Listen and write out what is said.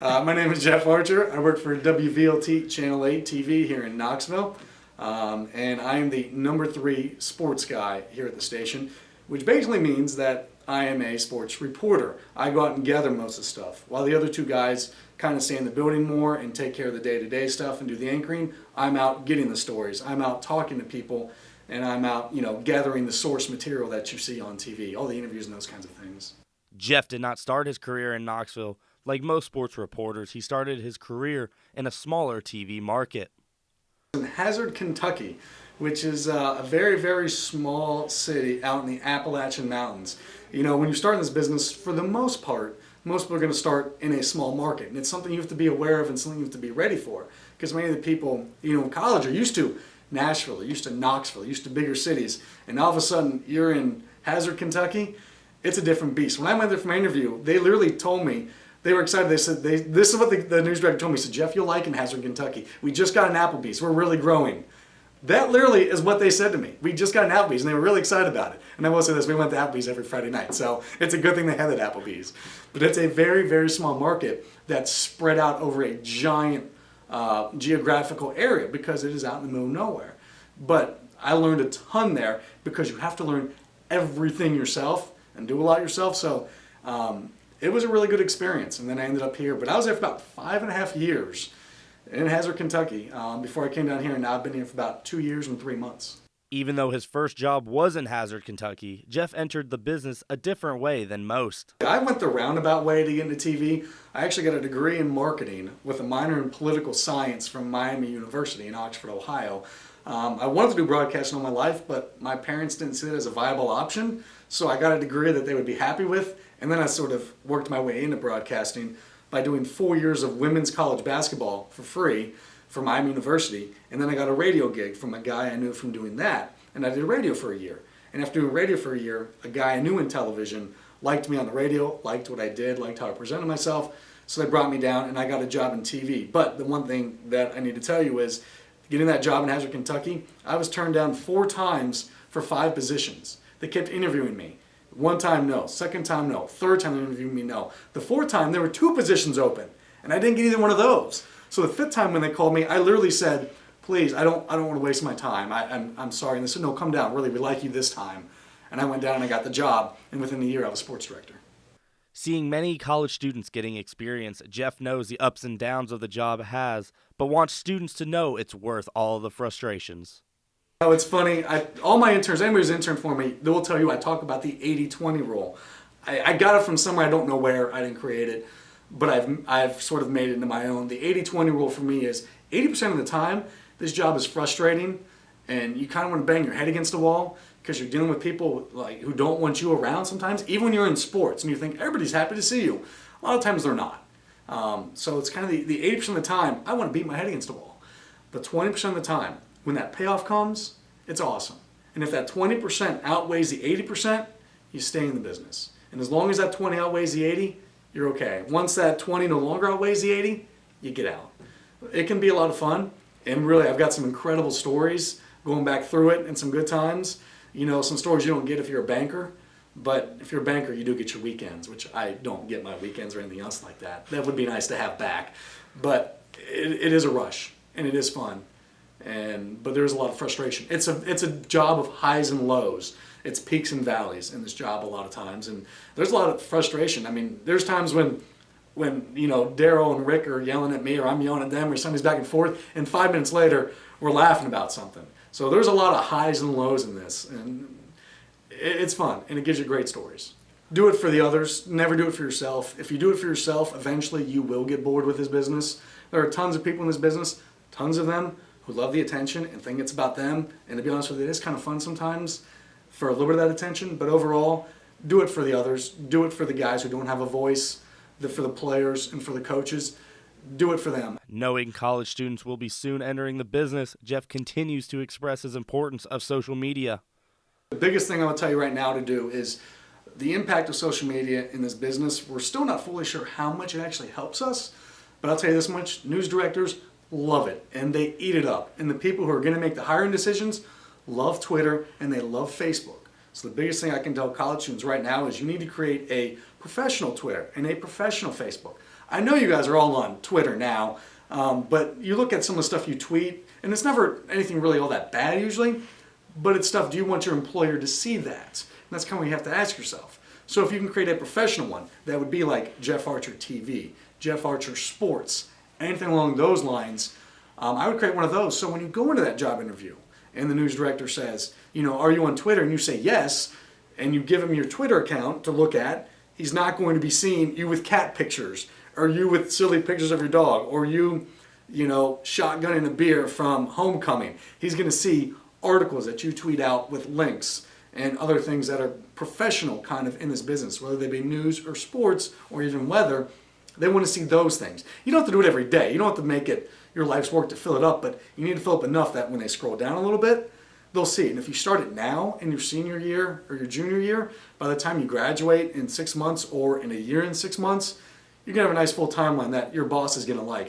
My name is Jeff Archer. I work for WVLT Channel 8 TV here in Knoxville, and I am the #3 sports guy here at the station, which basically means that I am a sports reporter. I go out and gather most of the stuff, while the other two guys kind of stay in the building more and take care of the day-to-day stuff and do the anchoring. I'm out getting the stories. I'm out talking to people, and I'm out, gathering the source material that you see on TV, all the interviews and those kinds of things. Jeff did not start his career in Knoxville. Like most sports reporters, he started his career in a smaller TV market. In Hazard, Kentucky, which is a very, very small city out in the Appalachian Mountains. When you start in this business, for the most part, most people are going to start in a small market. And it's something you have to be aware of and something you have to be ready for. Because many of the people, in college are used to Nashville, used to Knoxville, used to bigger cities. And all of a sudden, you're in Hazard, Kentucky. It's a different beast. When I went there for my interview, they literally told me, they were excited. They said, this is what the news director told me. He said, Jeff, you'll like in Hazard, Kentucky. We just got an Applebee's. We're really growing. That literally is what they said to me. We just got an Applebee's, and they were really excited about it. And I will say this, we went to Applebee's every Friday night, so it's a good thing they had that Applebee's. But it's a very, very small market that's spread out over a giant geographical area because it is out in the middle of nowhere. But I learned a ton there because you have to learn everything yourself and do a lot yourself. So it was a really good experience, and then I ended up here. But I was there for about 5.5 years in Hazard, Kentucky, before I came down here, and now I've been here for about 2 years and 3 months. Even though his first job was in Hazard, Kentucky, Jeff entered the business a different way than most. I went the roundabout way to get into TV. I actually got a degree in marketing with a minor in political science from Miami University in Oxford, Ohio. I wanted to do broadcasting all my life, but my parents didn't see it as a viable option, so I got a degree that they would be happy with, and then I sort of worked my way into broadcasting by doing 4 years of women's college basketball for free for Miami University, and then I got a radio gig from a guy I knew from doing that, and I did radio for a year. And after doing radio for a year, a guy I knew in television liked me on the radio, liked what I did, liked how I presented myself, so they brought me down and I got a job in TV. But the one thing that I need to tell you is, getting that job in Hazard, Kentucky, I was turned down 4 times for 5 positions. They kept interviewing me. One time, no. Second time, no. Third time, they interviewed me, no. The 4th time, there were 2 positions open, and I didn't get either one of those. So the 5th time when they called me, I literally said, please, I don't want to waste my time. I'm sorry. And they said, no, come down. Really, we like you this time. And I went down and I got the job, and within a year, I was sports director. Seeing many college students getting experience, Jeff knows the ups and downs of the job has, but wants students to know it's worth all the frustrations. Oh, it's funny. All my interns, anybody who's interned for me, they will tell you I talk about the 80-20 rule. I got it from somewhere, I don't know where, I didn't create it, but I've sort of made it into my own. The 80-20 rule for me is 80% of the time, this job is frustrating, and you kind of want to bang your head against the wall because you're dealing with people who don't want you around sometimes, even when you're in sports and you think everybody's happy to see you. A lot of times they're not. So it's kind of the 80% of the time, I want to beat my head against the wall. But 20% of the time, when that payoff comes, it's awesome. And if that 20% outweighs the 80%, you stay in the business. And as long as that 20 outweighs the 80, you're okay. Once that 20 no longer outweighs the 80, you get out. It can be a lot of fun. And really, I've got some incredible stories going back through it and some good times. Some stories you don't get if you're a banker. But if you're a banker, you do get your weekends, which I don't get my weekends or anything else like that. That would be nice to have back. But it is a rush, and it is fun. But there's a lot of frustration. It's a job of highs and lows. It's peaks and valleys in this job a lot of times, and there's a lot of frustration. I mean, there's times when Daryl and Rick are yelling at me, or I'm yelling at them, or somebody's back and forth, and 5 minutes later we're laughing about something. So there's a lot of highs and lows in this, and it's fun, and it gives you great stories. Do it for the others. Never do it for yourself. If you do it for yourself, eventually you will get bored with this business. There are tons of people in this business, tons of them, who love the attention and think it's about them. And to be honest with you, it is kind of fun sometimes for a little bit of that attention. But overall, do it for the others. Do it for the guys who don't have a voice, for the players and for the coaches. Do it for them. Knowing college students will be soon entering the business, Jeff continues to express his importance of social media. The biggest thing I will tell you right now to do is the impact of social media in this business. We're still not fully sure how much it actually helps us, but I'll tell you this much, news directors love it, and they eat it up. And the people who are going to make the hiring decisions love Twitter, and they love Facebook. So the biggest thing I can tell college students right now is you need to create a professional Twitter and a professional Facebook. I know you guys are all on Twitter now, but you look at some of the stuff you tweet, and it's never anything really all that bad usually, but it's stuff, do you want your employer to see that? And that's kind of what you have to ask yourself. So if you can create a professional one, that would be like Jeff Archer TV, Jeff Archer Sports, anything along those lines, I would create one of those. So when you go into that job interview and the news director says, are you on Twitter? And you say yes, and you give him your Twitter account to look at, he's not going to be seeing you with cat pictures, or you with silly pictures of your dog, or you shotgunning a beer from homecoming. He's going to see articles that you tweet out with links and other things that are professional kind of in this business, whether they be news or sports or even weather. They want to see those things. You don't have to do it every day. You don't have to make it your life's work to fill it up, but you need to fill up enough that when they scroll down a little bit, they'll see it. And if you start it now in your senior year or your junior year, by the time you graduate in 6 months or in a year and 6 months, you're going to have a nice full timeline that your boss is going to like.